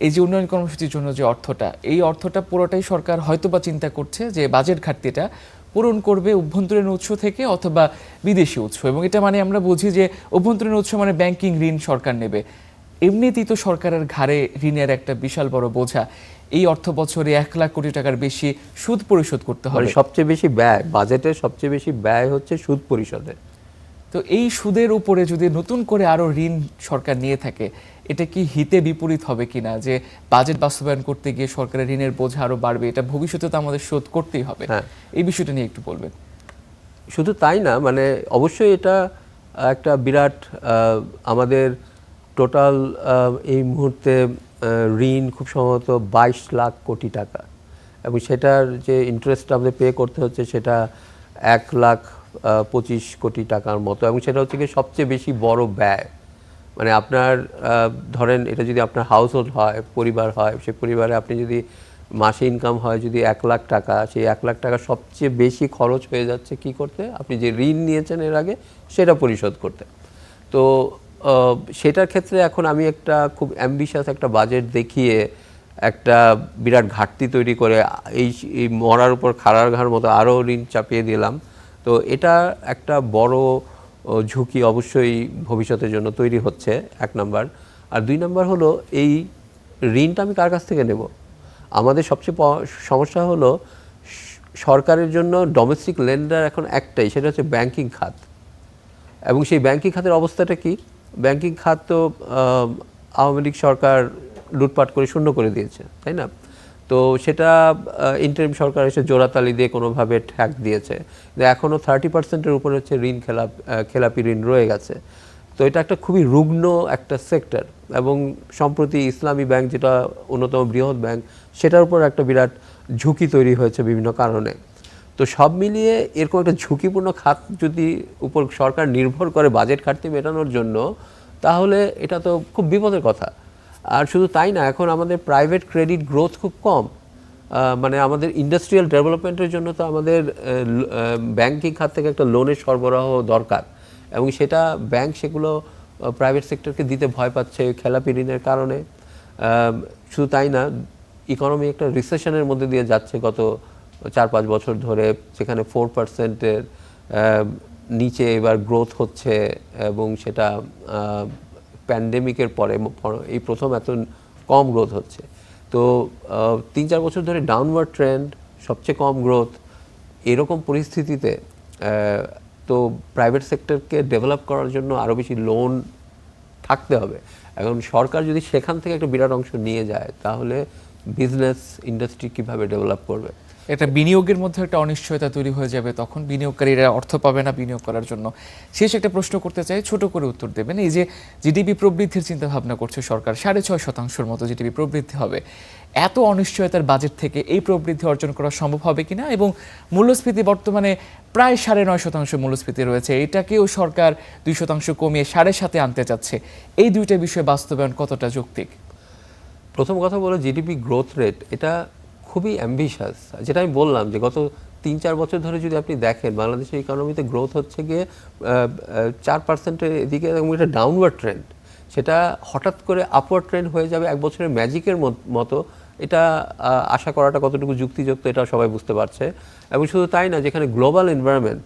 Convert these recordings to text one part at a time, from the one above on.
এই যে উন্নয়ন কর্মসূচির জন্য যে অর্থটা, এই অর্থটা পুরোটাই সরকার হয়তোবা চিন্তা করছে যে বাজেট ঘাটতিটা পূরণ করবে অভ্যন্তরীণ উৎস থেকে অথবা বিদেশি উৎস, এবং এটা মানে আমরা বুঝি যে অভ্যন্তরীণ উৎস মানে ব্যাংকিং ঋণ সরকার নেবে। এমনিতেই তো সরকারের ঘাড়ে ঋণের একটা বিশাল বড় বোঝা। এই অর্থ বছরে 1,00,000 কোটি টাকার বেশি সুদ পরিশোধ করতে হবে। সবচেয়ে বেশি ব্যয়, বাজেটের সবচেয়ে বেশি ব্যয় হচ্ছে সুদ পরিশোধে। তো এই সুদের উপরে যদি নতুন করে আরো ঋণ সরকার নিয়ে থাকে, এটা কি হিতে বিপরীত হবে কিনা, যে বাজেট বাস্তবায়ন করতে গিয়ে সরকারের ঋণের বোঝা আরো বাড়বে, এটা ভবিষ্যতে তো আমাদের শোধ করতেই হবে। এই বিষয়টা নিয়ে একটু বলবেন। শুধু তাই না, মানে অবশ্যই এটা একটা বিরাট আমাদের টোটাল এই মুহূর্তে ঋণ খুব সম্ভবত 22,00,000 কোটি টাকা, এবং সেটার যে ইন্টারেস্টটা আমাদের পে করতে হচ্ছে সেটা 1,25,00,000 কোটি টাকার মতো, এবং সেটা হচ্ছে কি সবচেয়ে বেশি বড় ব্যয়। মানে আপনার ধরেন এটা যদি আপনার হাউস হোল্ড হয়, পরিবার হয়, সেই পরিবারে আপনি যদি মাসে ইনকাম হয় যদি 1,00,000 টাকা, সেই 1,00,000 টাকা সবচেয়ে বেশি খরচ হয়ে যাচ্ছে কি করতে, আপনি যে ঋণ নিয়েছেন এর আগে সেটা পরিশোধ করতে। তো সেটার ক্ষেত্রে এখন আমি একটা খুব অ্যাম্বিশাস একটা বাজেট দেখিয়ে একটা বিরাট ঘাটতি তৈরি করে এই মরার উপর খাড়ার ঘাড় মতো আরও ঋণ চাপিয়ে দিলাম। তো এটা একটা বড় ঝুঁকি অবশ্যই ভবিষ্যতের জন্য তৈরি হচ্ছে, 1 নম্বর। আর 2 নম্বর হলো এই ঋণটা আমি কার কাছ থেকে নেব। আমাদের সবচেয়ে সমস্যা হলো সরকারের জন্য ডোমেস্টিক লেন্ডার এখন একটাই, সেটা হচ্ছে ব্যাংকিং খাত। এবং সেই ব্যাংকিং খাতের অবস্থাটা কি, ব্যাংকিং খাত তো আওয়ামী লীগ সরকার লুটপাট করে শূন্য করে দিয়েছে, তাই না? তো সেটা ইন্টারিম সরকার এসে জোড়াতালি দিয়ে কোনোভাবে ঠ্যাক দিয়েছে, এখনও 30%-এর উপরে হচ্ছে ঋণ খেলাপি ঋণ রয়ে গেছে। তো এটা একটা খুবই রুগ্ন একটা সেক্টর, এবং সম্প্রতি ইসলামী ব্যাংক যেটা অন্যতম বৃহৎ ব্যাংক, সেটার উপর একটা বিরাট ঝুঁকি তৈরি হয়েছে বিভিন্ন কারণে। তো সব মিলিয়ে এরকম একটা ঝুঁকিপূর্ণ খাত যদি উপর সরকার নির্ভর করে বাজেট ঘাটতি মেটানোর জন্য, তাহলে এটা তো খুব বিপদের কথা। আর শুধু তাই না, এখন আমাদের প্রাইভেট ক্রেডিট গ্রোথ খুব কম। মানে আমাদের ইন্ডাস্ট্রিয়াল ডেভেলপমেন্টের জন্য তো আমাদের ব্যাংকিং খাত থেকে একটা লোনের সরবরাহ দরকার, এবং সেটা ব্যাংক সেগুলো প্রাইভেট সেক্টরকে দিতে ভয় পাচ্ছে খেলাপি ঋণের কারণে। শুধু তাই না, ইকোনমি একটা রিসেশনের মধ্যে দিয়ে যাচ্ছে গত 4-5 বছর ধরে, সেখানে 4%-এর নিচে এবার গ্রোথ হচ্ছে, এবং সেটা প্যান্ডেমিকের পরে এই প্রথম এত কম গ্রোথ হচ্ছে। তো 3-4 বছর ধরে ডাউনওয়ার্ড ট্রেন্ড, সবচেয়ে কম গ্রোথ। এরকম পরিস্থিতিতে তো প্রাইভেট সেক্টরকে ডেভেলপ করার জন্য আরও বেশি লোন থাকতে হবে। এখন সরকার যদি সেখান থেকে একটা বিরাট অংশ নিয়ে যায়, তাহলে বিজনেস ইন্ডাস্ট্রি কিভাবে ডেভেলপ করবে? এটা বিনিয়োগের মধ্যে একটা অনিশ্চয়তা তৈরি হয়ে যাবে, তখন বিনিয়োগকারীরা অর্থ পাবে না বিনিয়োগ করার জন্য। শেষ একটা প্রশ্ন করতে চাই, ছোট করে উত্তর দেবেন। এই যে জিডিপি প্রবৃদ্ধির চিন্তা ভাবনা করছে সরকার, 6.5% মতো জিডিপি প্রবৃদ্ধি হবে, এত অনিশ্চয়তার বাজেট থেকে এই প্রবৃদ্ধি অর্জন করা সম্ভব হবে কিনা? এবং মূল্যস্ফীতি বর্তমানে প্রায় 9.5% মূল্যস্ফীতি রয়েছে, এটাকেও সরকার 2% কমিয়ে 7.5% আনতে চাচ্ছে। এই দুইটা বিষয় বাস্তবায়ন কতটা যৌক্তিক? প্রথম কথা বলো, জিডিপি গ্রোথ রেট এটা খুবই অ্যাম্বিশাস। যেটা আমি বললাম যে গত 3-4 বছর ধরে যদি আপনি দেখেন, বাংলাদেশের ইকোনমিতে গ্রোথ হচ্ছে গিয়ে 4%-এর এদিকে, এবং এটা ডাউনওয়ার্ড ট্রেন্ড। সেটা হঠাৎ করে আপওয়ার্ড ট্রেন্ড হয়ে যাবে এক বছরের ম্যাজিকের মতো, এটা আশা করাটা কতটুকু যুক্তিযুক্ত এটা সবাই বুঝতে পারছে। এবং শুধু তাই না, যেখানে গ্লোবাল এনভায়রনমেন্ট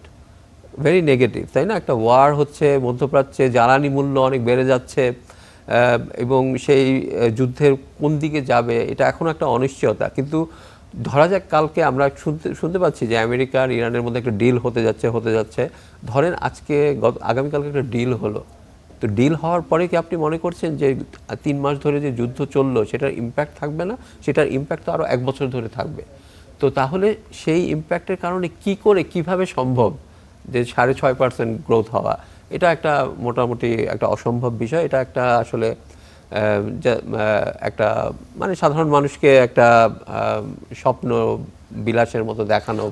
ভেরি নেগেটিভ, তাই না? একটা ওয়ার হচ্ছে মধ্যপ্রাচ্যে, জ্বালানি মূল্য অনেক বেড়ে যাচ্ছে, এবং সেই যুদ্ধের কোন দিকে যাবে এটা এখন একটা অনিশ্চয়তা। কিন্তু ধরা যাক কালকে আমরা শুনতে পাচ্ছি যে আমেরিকা আর ইরানের মধ্যে একটা ডিল হতে যাচ্ছে। ধরেন আগামীকালকে একটা ডিল হলো, তো ডিল হওয়ার পরে কি আপনি মনে করছেন যে 3 মাস ধরে যে যুদ্ধ চললো সেটার ইম্প্যাক্ট থাকবে না? সেটার ইম্প্যাক্ট তো আরও 1 বছর ধরে থাকবে। তো তাহলে সেই ইম্প্যাক্টের কারণে কিভাবে সম্ভব যে 6.5% গ্রোথ হওয়া? এটা একটা মোটামুটি একটা অসম্ভব বিষয়। এটা একটা আসলে একটা মানে সাধারণ মানুষকে একটা স্বপ্ন বিলাসের মতো দেখানো